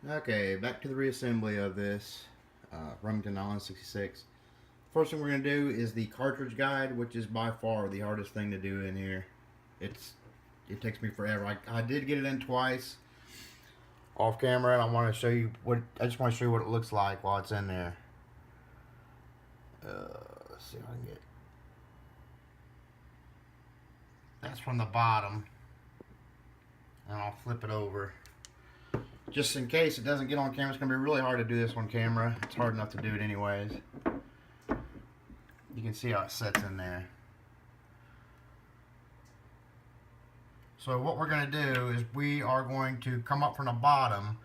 Okay, back to the reassembly of this Remington Nylon 66. First thing we're going to do is the cartridge guide, which is by far the hardest thing to do in here. It takes me forever. I did get it in twice off camera, and I want to show you I just want to show you what it looks like while it's in there. Let's see if I can get. That's from the bottom, and I'll flip it over. Just in case it doesn't get on camera. It's going to be really hard to do this on camera. It's hard enough to do it anyways. You can see how it sets in there. So what we're going to do is we are going to come up from the bottom,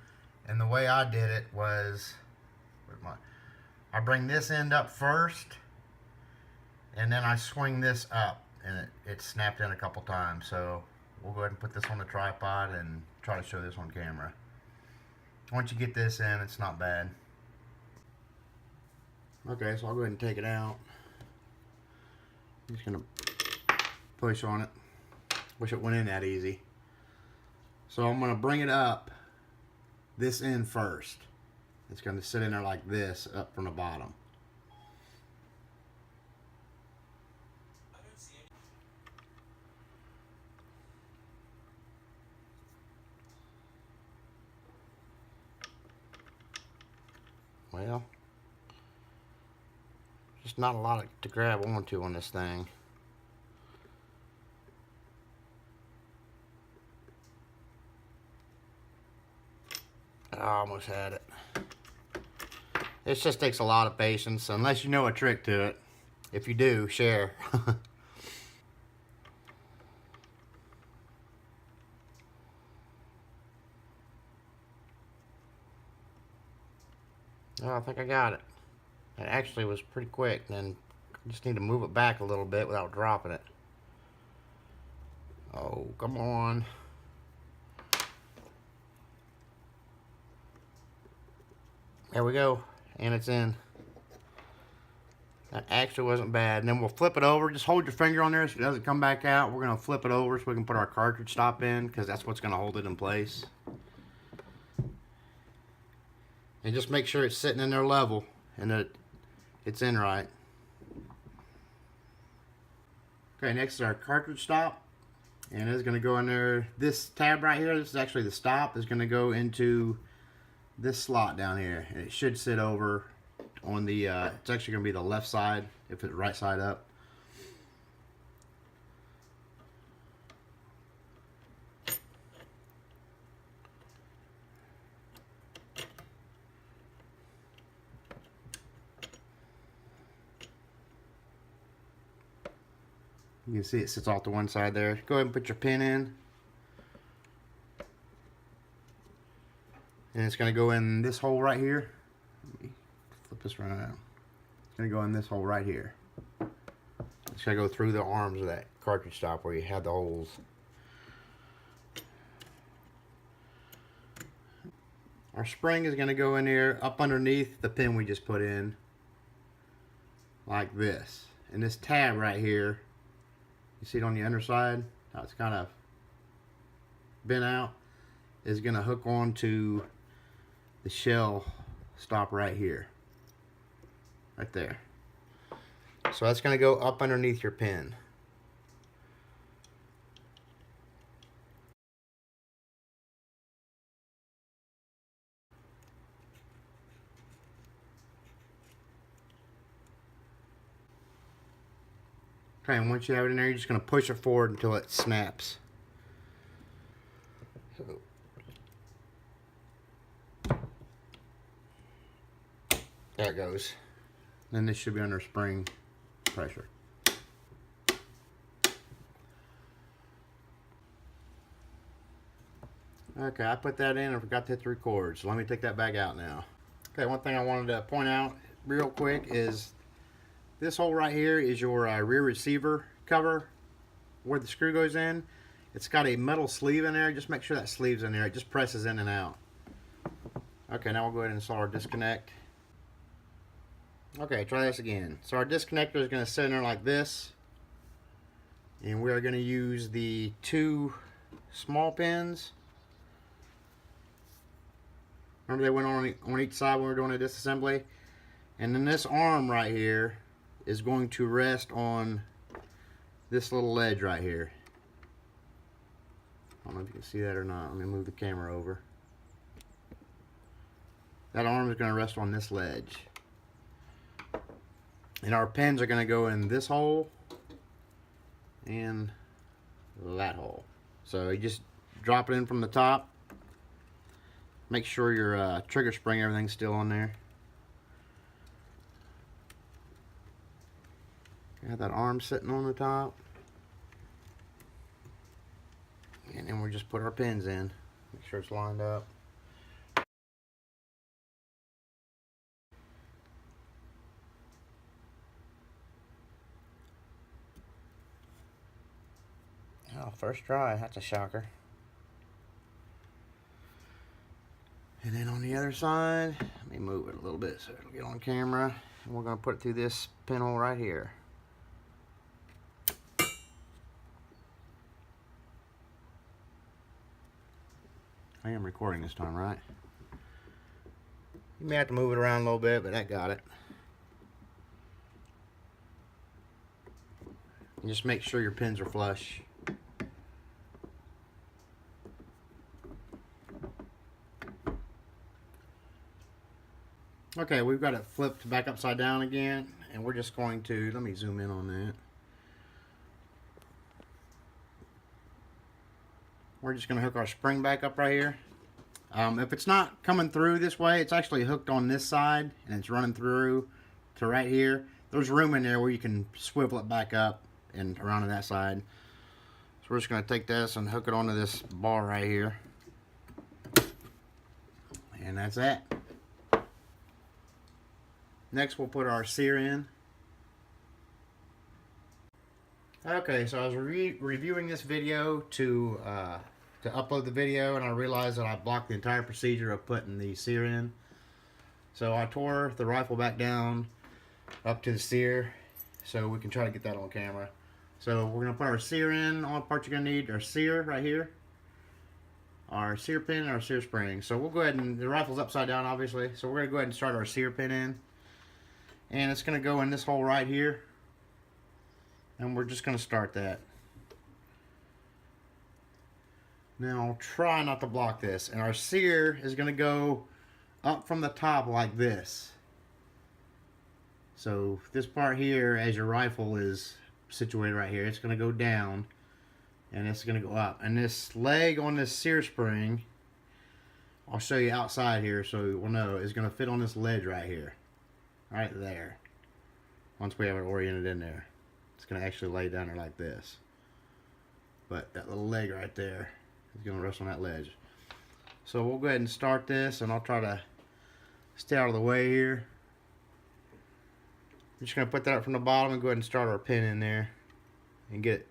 and the way I did it was, I bring this end up first, and then I swing this up, and it snapped in a couple times. So we'll go ahead and put this on the tripod and try to show this on camera. Once you get this in, it's not bad. Okay, so I'll go ahead and take it out. I'm just gonna push on it. Wish it went in that easy. So I'm gonna bring it up this end first. It's gonna sit in there like this, up from the bottom. Well, just not a lot to grab onto on this thing. I almost had it. It just takes a lot of patience, unless you know a trick to it. If you do, share. Oh, I think I got it. It actually was pretty quick, and I just need to move it back a little bit without dropping it. Oh, come on. There we go, and it's in. That actually wasn't bad. And then we'll flip it over. Just hold your finger on there so it doesn't come back out. We're going to flip it over so we can put our cartridge stop in, because that's what's going to hold it in place. And just make sure it's sitting in there level and that it's in right. Okay, next is our cartridge stop. And it's going to go in there. This tab right here, this is actually the stop, is going to go into this slot down here. And it should sit over on the, it's actually going to be the left side if it's right side up. You can see it sits off to one side there. Go ahead and put your pin in. And it's going to go in this hole right here. Let me flip this right out. It's going to go in this hole right here. It's going to go through the arms of that cartridge stop where you have the holes. Our spring is going to go in here up underneath the pin we just put in. Like this. And this tab right here, you see it on the underside, how it's kind of bent out, is going to hook onto the shell stop right here. Right there. So that's going to go up underneath your pin. Okay, and once you have it in there, you're just going to push it forward until it snaps. So, there it goes. Then this should be under spring pressure. Okay, I put that in and forgot to hit the record, so let me take that back out now. Okay, one thing I wanted to point out real quick is this hole right here is your rear receiver cover where the screw goes in. It's got a metal sleeve in there. Just make sure that sleeve's in there. It just presses in and out. Okay, now we'll go ahead and install our disconnect. Okay, try this again. So our disconnector is going to sit in there like this. And we are going to use the 2 small pins Remember they went on each side when we were doing a disassembly? And then this arm right here is going to rest on this little ledge right here. I don't know if you can see that or not. Let me move the camera over. That arm is going to rest on this ledge. And our pins are going to go in this hole and that hole. So you just drop it in from the top. Make sure your trigger spring, everything's still on there. Got that arm sitting on the top. And then we'll just put our pins in. Make sure it's lined up. Oh, first try, that's a shocker. And then on the other side, let me move it a little bit so it'll get on camera. And we're going to put it through this pinhole right here. I am recording this time, right? You may have to move it around a little bit, but that got it. And just make sure your pins are flush. Okay, we've got it flipped back upside down again, and we're just going to, let me zoom in on that. We're just going to hook our spring back up right here. If it's not coming through this way, it's actually hooked on this side, and it's running through to right here. There's room in there where you can swivel it back up and around to that side. So we're just going to take this and hook it onto this bar right here. And that's it. Next, we'll put our sear in. Okay, so I was reviewing this video to upload the video, and I realized that I blocked the entire procedure of putting the sear in. So I tore the rifle back down up to the sear so we can try to get that on camera. So we're going to put our sear in. All the parts you're going to need are sear right here, our sear pin, and our sear spring. So we'll go ahead and, the rifle's upside down obviously, so we're going to go ahead and start our sear pin in. And it's going to go in this hole right here. And we're just going to start that. Now I'll try not to block this. And our sear is going to go up from the top like this. So this part here, as your rifle is situated right here, it's going to go down. And it's going to go up. And this leg on this sear spring, I'll show you outside here so we'll know, is going to fit on this ledge right here. Right there. Once we have it oriented in there. It's going to actually lay down there like this. But that little leg right there is going to rest on that ledge. So we'll go ahead and start this, and I'll try to stay out of the way here. I'm just going to put that up from the bottom and go ahead and start our pin in there. And get it.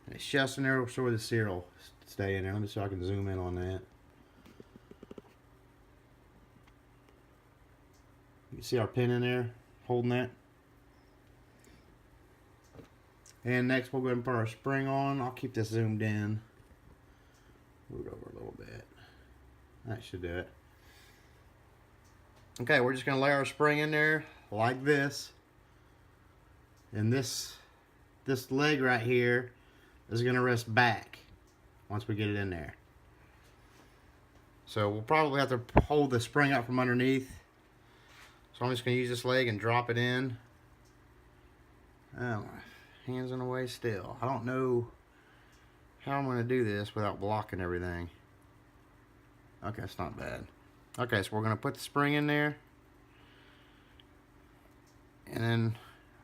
And it's just in there so where the sear will stay in there. Let me see if I can zoom in on that. You see our pin in there, holding that. And next we'll go ahead and put our spring on. I'll keep this zoomed in. Move it over a little bit. That should do it. Okay, we're just going to lay our spring in there like this. And this leg right here is going to rest back once we get it in there. So we'll probably have to hold the spring up from underneath. So I'm just going to use this leg and drop it in. Oh, my hand's in the way still. I don't know how I'm going to do this without blocking everything. Okay, it's not bad. Okay, so we're going to put the spring in there. And then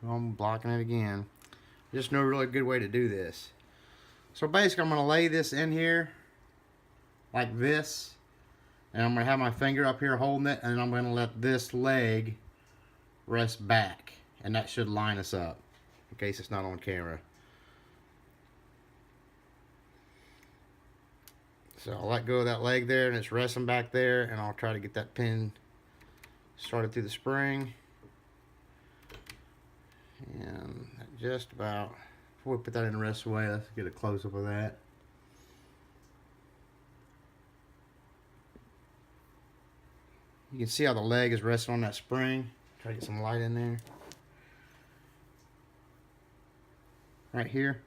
I'm blocking it again. Just no really good way to do this. So basically I'm going to lay this in here like this. And I'm going to have my finger up here holding it, and I'm going to let this leg rest back. And that should line us up, in case it's not on camera. So I'll let go of that leg there, and it's resting back there, and I'll try to get that pin started through the spring. And just about, before we put that in the rest of the way, let's get a close-up of that. You can see how the leg is resting on that spring. Try to get some light in there. Right here.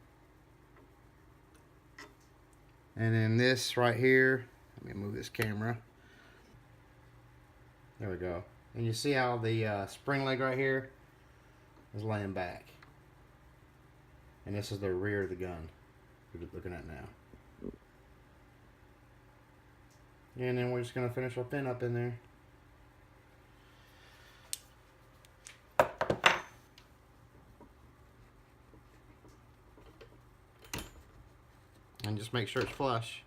And then this right here, let me move this camera. There we go. And you see how the spring leg right here is laying back. And this is the rear of the gun we're looking at now. And then we're just going to finish our pin up in there. And just make sure it's flush.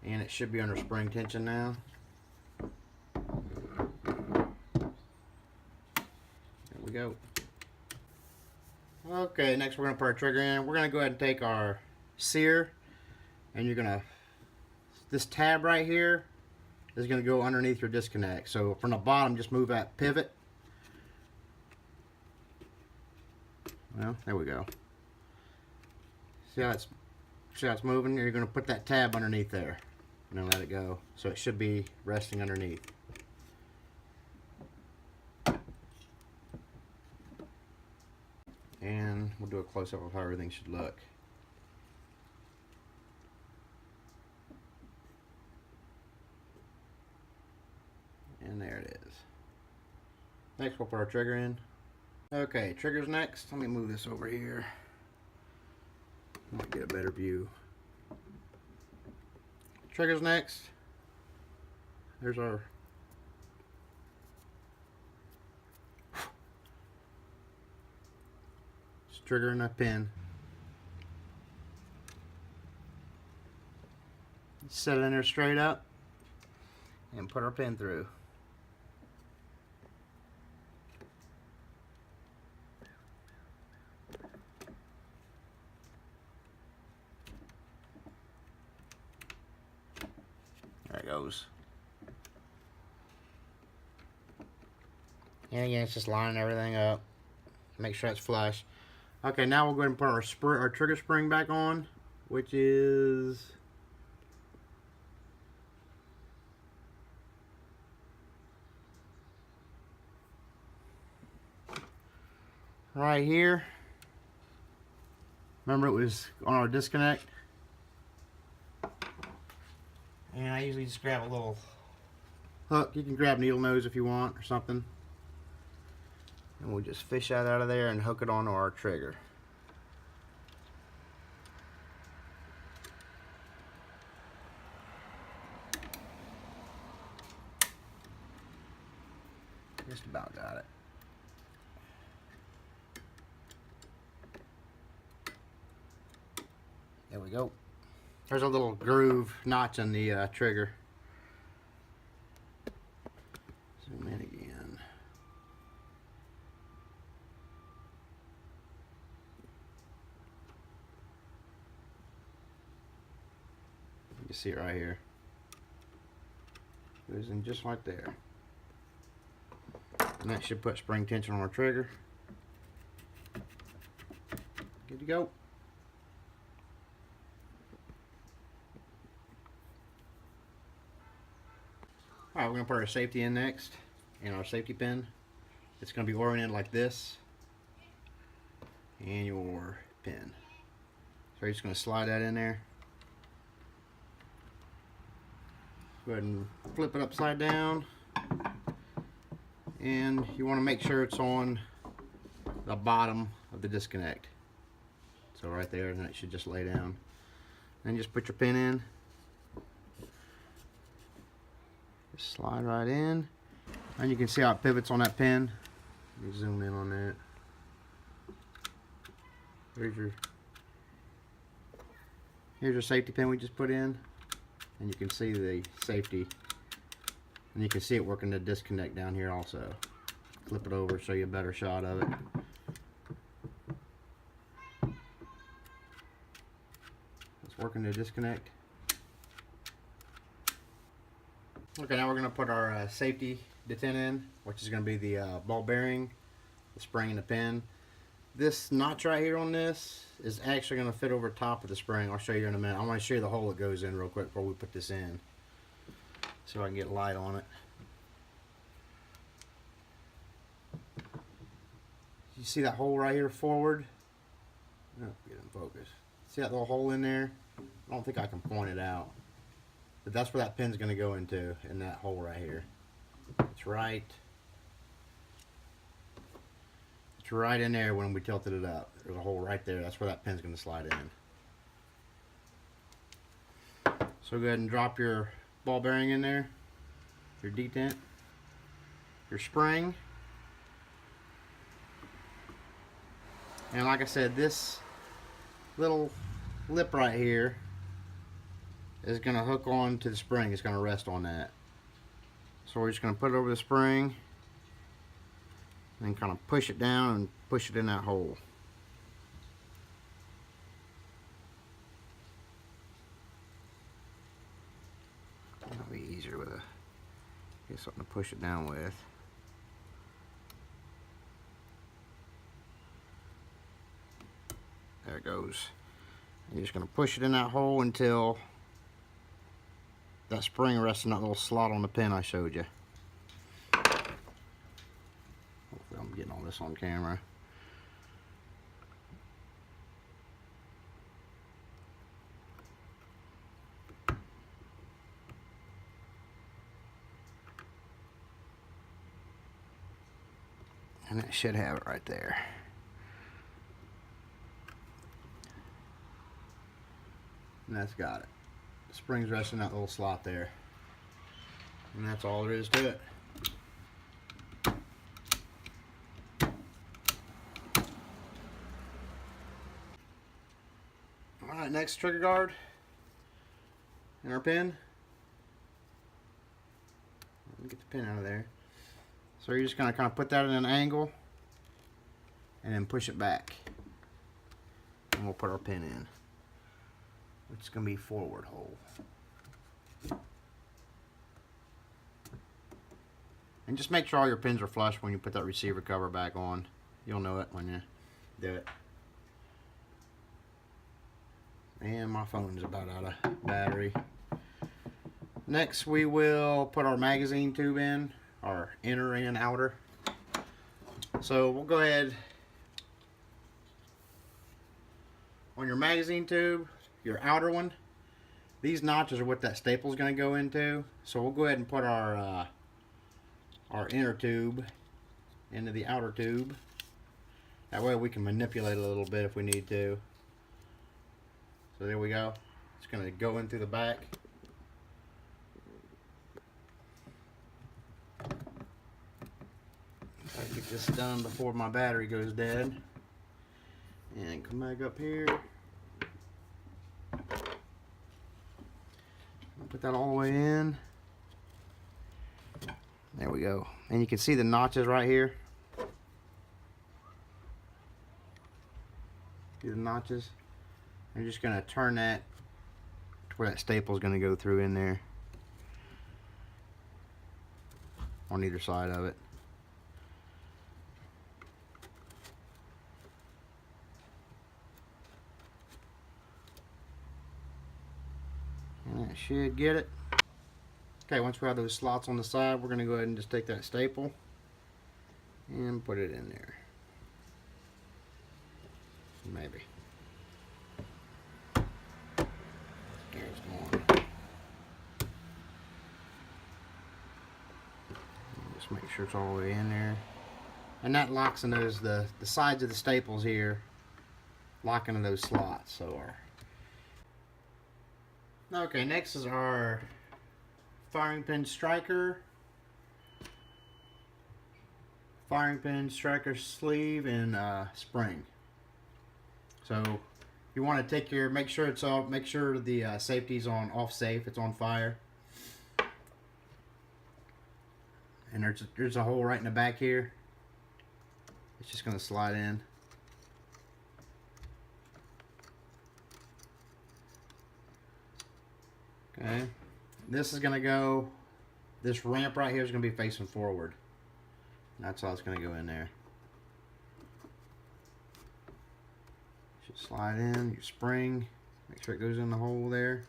And it should be under spring tension now. There we go. Okay, next we're going to put our trigger in. We're going to go ahead and take our Sear, and you're going to, this tab right here is going to go underneath your disconnect. So from the bottom, just move that pivot. Well, there we go. See how it's moving? You're going to put that tab underneath there and then let it go. So it should be resting underneath. And we'll do a close-up of how everything should look. And there it is. Next we'll put our trigger in. Okay, trigger's next. Let me move this over here. Might get a better view. Trigger's next. There's our trigger and a pin. Set it in there straight up and put our pin through. There it goes. And again, it's just lining everything up. Make sure it's flush. Okay, now we'll go ahead and put our trigger spring back on, which is right here. Remember, it was on our disconnect. And I usually just grab a little hook. You can grab needle nose if you want or something. And we'll just fish that out of there and hook it onto our trigger. Just about got it. There we go. There's a little groove notch on the trigger. Zoom in again. You can see it right here. Goes in just right there. And that should put spring tension on our trigger. Good to go. Alright, we're going to put our safety in next, and our safety pin. It's going to be oriented like this, and your pin. So you're just going to slide that in there. Go ahead and flip it upside down, and you want to make sure it's on the bottom of the disconnect. So right there, and then it should just lay down. Then just put your pin in. Just slide right in, and you can see how it pivots on that pin. Let me zoom in on that. Here's your safety pin we just put in, and you can see the safety, and you can see it working the disconnect down here also. Flip it over, show you a better shot of it. It's working the disconnect. Okay, now we're going to put our safety detent in, which is going to be the ball bearing, the spring, and the pin. This notch right here on this is actually going to fit over top of the spring. I'll show you in a minute. I want to show you the hole it goes in real quick before we put this in. So I can get light on it. You see that hole right here forward? Oh, get in focus. See that little hole in there? I don't think I can point it out. But that's where that pin's going to go into, in that hole right here. It's right in there when we tilted it up. There's a hole right there. That's where that pin's going to slide in. So go ahead and drop your ball bearing in there, your detent, your spring. And like I said, this little lip right here is going to hook on to the spring. It's going to rest on that. So we're just going to put it over the spring and kind of push it down and push it in that hole. That'll be easier with get something to push it down with. There it goes. You're just going to push it in that hole until that spring rests in that little slot on the pin I showed you. Hopefully I'm getting all this on camera. And that should have it right there. And that's got it. The spring's resting in that little slot there. And that's all there is to it. Alright, next trigger guard and our pin. Let me get the pin out of there. So you're just going to kind of put that in an angle and then push it back. And we'll put our pin in, which is going to be forward hole. And just make sure all your pins are flush when you put that receiver cover back on. You'll know it when you do it. And my phone's about out of battery. Next we will put our magazine tube in, our inner and outer. So we'll go ahead on your magazine tube, your outer one. These notches are what that staple is going to go into. So we'll go ahead and put our inner tube into the outer tube. That way we can manipulate it a little bit if we need to. So there we go. It's going to go in through the back. Try to get this done before my battery goes dead. And come back up here. Put that all the way in. There we go. And you can see the notches right here. See the notches? I'm just going to turn that to where that staple is going to go through in there on either side of it. And that should get it. Okay, once we have those slots on the side, we're going to go ahead and just take that staple and put it in there. Maybe. Just make sure it's all the way in there. And that locks in those, the sides of the staples here lock into those slots. So okay, next is our firing pin striker, sleeve, and spring. So you want to take your, make sure the safety's on off safe, it's on fire. And there's a hole right in the back here. It's just going to slide in. Okay. This is going to go, this ramp right here is going to be facing forward. That's how it's going to go in there. Should slide in, your spring. Make sure it goes in the hole there.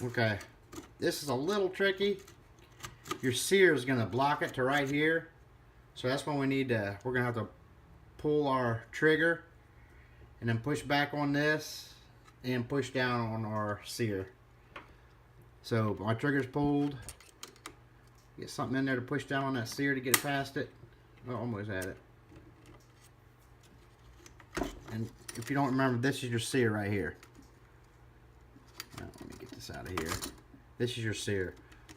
Okay, this is a little tricky. Your sear is going to block it to right here. So that's when we need to, we're going to have to pull our trigger and then push back on this and push down on our sear. So my trigger's pulled. Get something in there to push down on that sear to get it past it. Oh, almost had it. And if you don't remember, this is your sear right here. Let me get this out of here. This is your sear.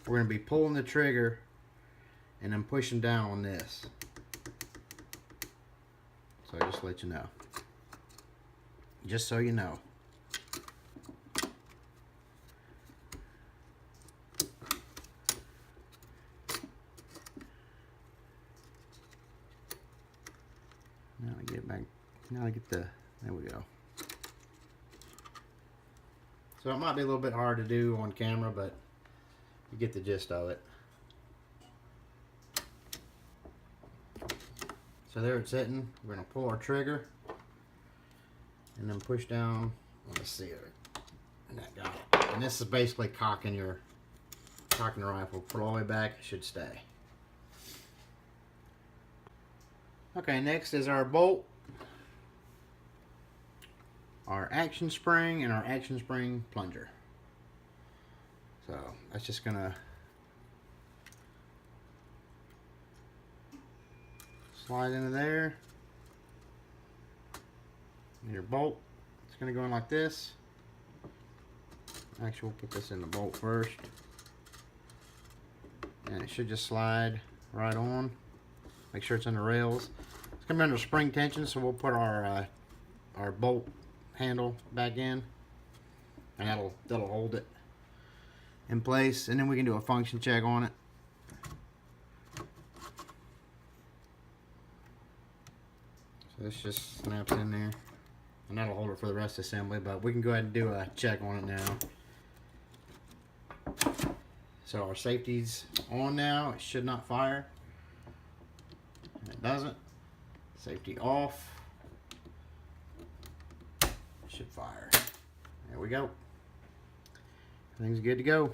We're going to be pulling the trigger and then pushing down on this. So just to let you know. Just so you know. Now I get back. Now I get the. There we go. So it might be a little bit hard to do on camera, but you get the gist of it. So there it's sitting. We're going to pull our trigger and then push down on the sear. And that got it. And this is basically cocking the rifle. Put it all the way back, it should stay. Okay, next is our bolt, our action spring, and our action spring plunger. So that's just gonna slide into there. And your bolt, it's gonna go in like this. Actually, we'll put this in the bolt first. And it should just slide right on. Make sure it's in the rails. It's gonna be under spring tension, so we'll put our bolt handle back in, and that'll hold it in place, and then we can do a function check on it. So this just snaps in there, and that'll hold it for the rest of the assembly, but we can go ahead and do a check on it now. So our safety's on now. It should not fire. And it doesn't. Safety off. It should fire. There we go. Everything's good to go.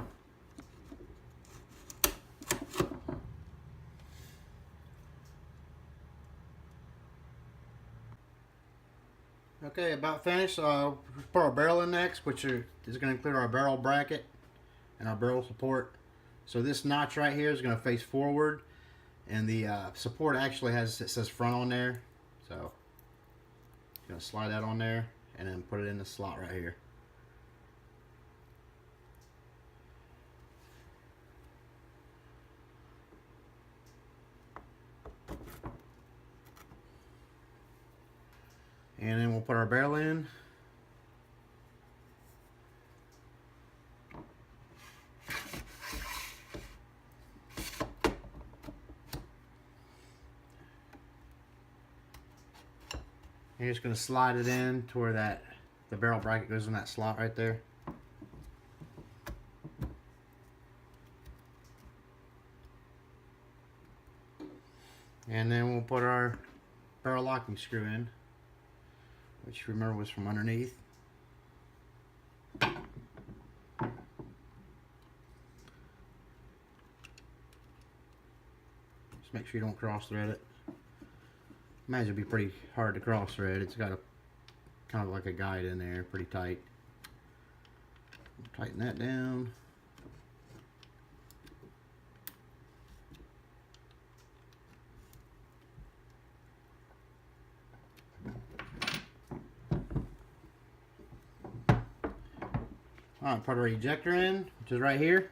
Okay, about finished. Put our barrel in next, which is going to include our barrel bracket and our barrel support. So this notch right here is going to face forward, and the support actually has, it says front on there. So I'm going to slide that on there and then put it in the slot right here. And then we'll put our barrel in. You're just going to slide it in to where the barrel bracket goes in that slot right there. And then we'll put our barrel locking screw in, which you remember was from underneath. Just make sure you don't cross thread it. Imagine it'd be pretty hard to cross thread. It's got a kind of like a guide in there, pretty tight. Tighten that down. Alright, put our ejector in, which is right here.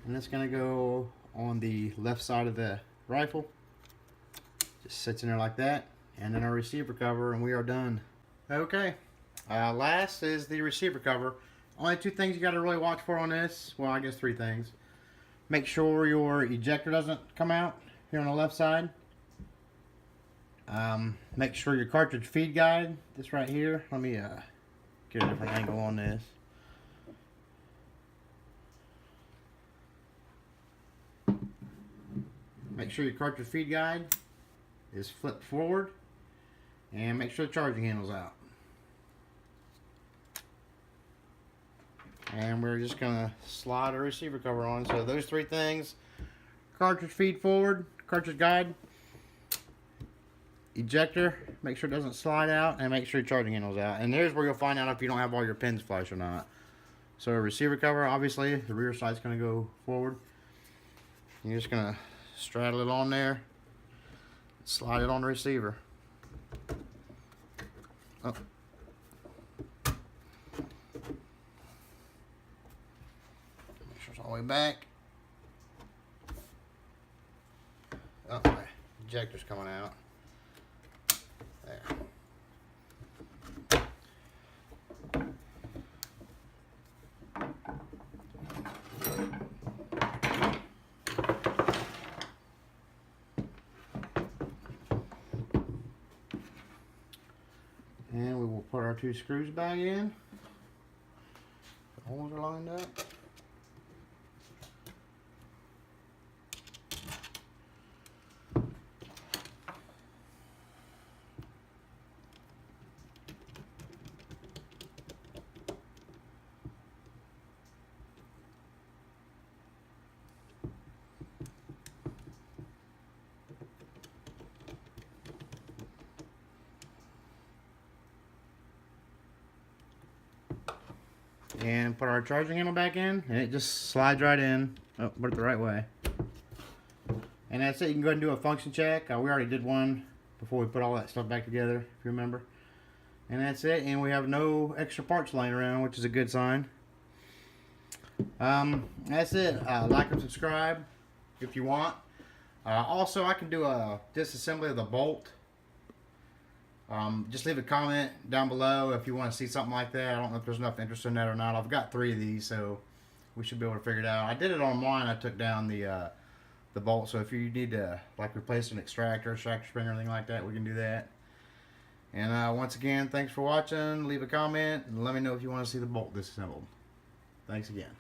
And it's going to go on the left side of the rifle. Just sits in there like that. And then our receiver cover, and we are done. Okay, last is the receiver cover. Only two things you got to really watch for on this. Well, I guess three things. Make sure your ejector doesn't come out here on the left side. Make sure your cartridge feed guide, this right here. Let me get a different angle on this. Make sure your cartridge feed guide is flipped forward, and make sure the charging handle's out. And we're just gonna slide a receiver cover on. So those three things: cartridge feed forward, cartridge guide, ejector, make sure it doesn't slide out, and make sure your charging handle's out. And there's where you'll find out if you don't have all your pins flush or not. So receiver cover, obviously the rear side's gonna go forward. You're just gonna straddle it on there, slide it on the receiver. Oh. Make sure it's all the way back. Oh, my ejector's coming out. There. And we will put our two screws back in. The holes are lined up. And put our charging handle back in, and it just slides right in. Oh, put it the right way. And that's it. You can go ahead and do a function check. We already did one before we put all that stuff back together, if you remember. And that's it. And we have no extra parts laying around, which is a good sign. That's it. Like and subscribe if you want. Also, I can do a disassembly of the bolt. Just leave a comment down below if you want to see something like that. I don't know if there's enough interest in that or not. I've got 3 of these, so we should be able to figure it out. I did it online. I took down the bolt, so if you need to like replace an extractor spring, or anything like that, we can do that. And once again, thanks for watching. Leave a comment and let me know if you want to see the bolt disassembled. Thanks again.